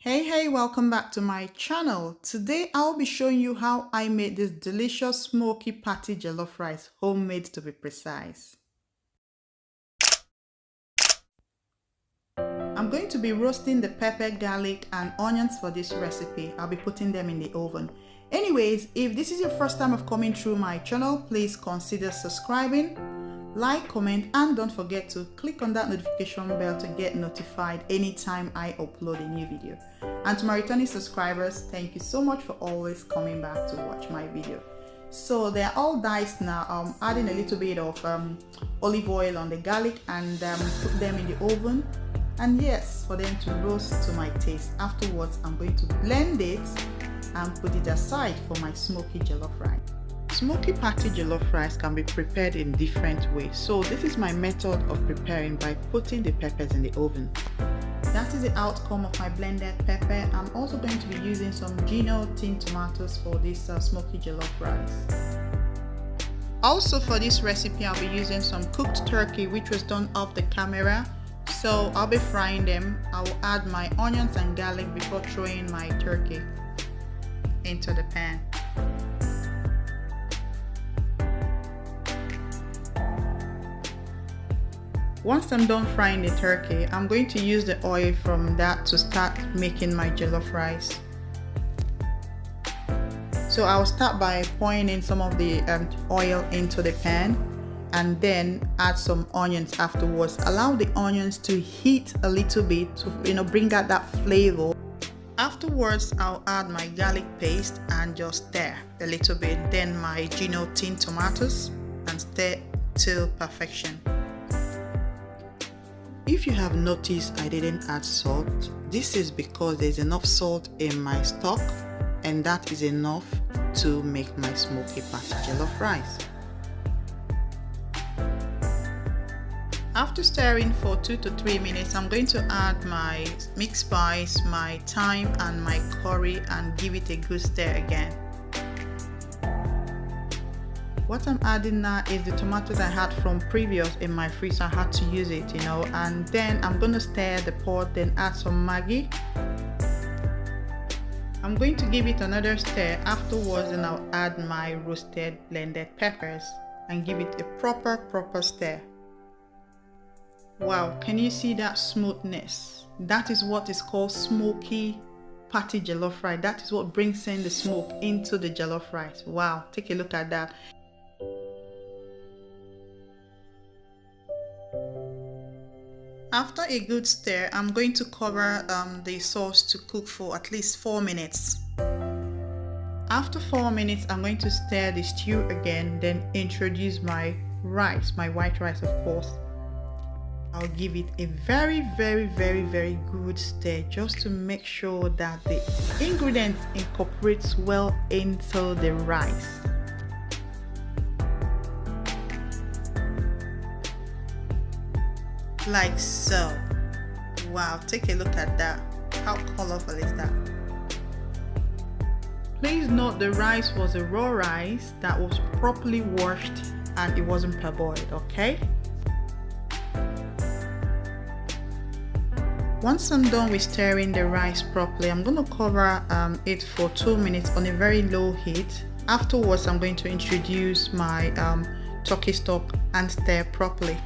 Hey, welcome back to my channel. Today I'll be showing you how I made this delicious smoky patty jollof rice, homemade to be precise. I'm going to be roasting the pepper, garlic and onions for this recipe. I'll be putting them in the oven. Anyways, if this is your first time of coming through my channel, please consider subscribing, like, comment, and don't forget to click on that notification bell to get notified anytime I upload a new video. And to my returning subscribers, thank you so much for always coming back to watch my video. So they're all diced now. I'm adding a little bit of olive oil on the garlic and put them in the oven. And yes, for them to roast to my taste. Afterwards, I'm going to blend it and put it aside for my smoky jollof rice. Smoky patty jollof rice can be prepared in different ways. So this is my method of preparing by putting the peppers in the oven. That is the outcome of my blended pepper. I'm also going to be using some Gino tin tomatoes for this smoky jollof rice. Also for this recipe, I'll be using some cooked turkey which was done off the camera. So I'll be frying them. I will add my onions and garlic before throwing my turkey into the pan. Once I'm done frying the turkey, I'm going to use the oil from that to start making my jollof rice. So I'll start by pouring in some of the oil into the pan and then add some onions afterwards. Allow the onions to heat a little bit to bring out that flavor. Afterwards, I'll add my garlic paste and just stir a little bit. Then my Gino tin tomatoes and stir till perfection. If you have noticed I didn't add salt, this is because there's enough salt in my stock and that is enough to make my smoky patty jollof rice. After stirring for 2 to 3 minutes, I'm going to add my mixed spice, my thyme and my curry and give it a good stir again. What I'm adding now is the tomatoes I had from previous in my freezer. I had to use it, and then I'm going to stir the pot, then add some Maggie. I'm going to give it another stir afterwards, and I'll add my roasted blended peppers and give it a proper stir. Wow, can you see that smoothness? That is what is called smoky patty jollof rice. That is what brings in the smoke into the jollof rice. Wow, take a look at that. After a good stir, I'm going to cover the sauce to cook for at least 4 minutes. After 4 minutes, I'm going to stir the stew again, then introduce my rice, my white rice of course. I'll give it a very good stir just to make sure that the ingredients incorporates well into the rice. Like so. Wow, take a look at that. How colorful is that? Please note the rice was a raw rice that was properly washed and it wasn't parboiled, okay? Once I'm done with stirring the rice properly, I'm going to cover it for 2 minutes on a very low heat. Afterwards, I'm going to introduce my turkey stock and stir properly.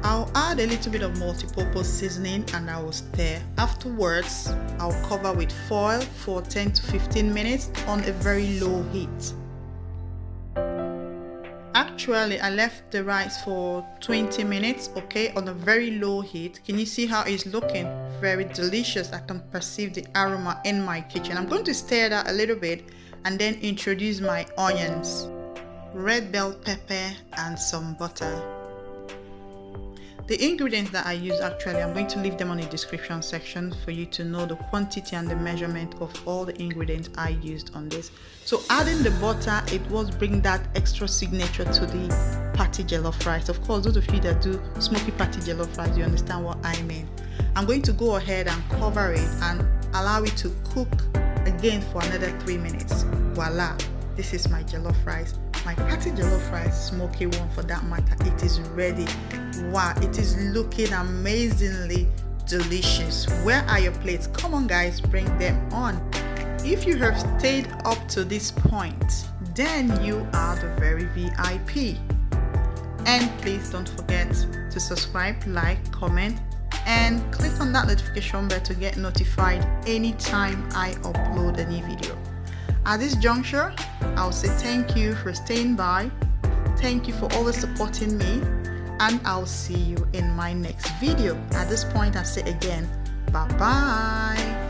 I'll add a little bit of multi-purpose seasoning and I will stir. Afterwards, I'll cover with foil for 10 to 15 minutes on a very low heat. Actually, I left the rice for 20 minutes, okay, on a very low heat. Can you see how it's looking? Very delicious. I can perceive the aroma in my kitchen. I'm going to stir that a little bit and then introduce my onions, red bell pepper and some butter. The ingredients that I use, actually, I'm going to leave them on the description section for you to know the quantity and the measurement of all the ingredients I used on this. So adding the butter, it was bring that extra signature to the patty jollof rice. Of course, those of you that do smoky patty jollof rice, you understand what I mean. I'm going to go ahead and cover it and allow it to cook again for another 3 minutes. Voila, this is my jollof rice. My party jollof rice, smoky one for that matter, it is ready. Wow, it is looking amazingly delicious. Where are your plates? Come on guys, bring them on. If you have stayed up to this point, then you are the very VIP. And please don't forget to subscribe, like, comment, and click on that notification bell to get notified anytime I upload a new video. At this juncture, I'll say thank you for staying by. Thank you for always supporting me, and I'll see you in my next video. At this point, I say again, bye bye.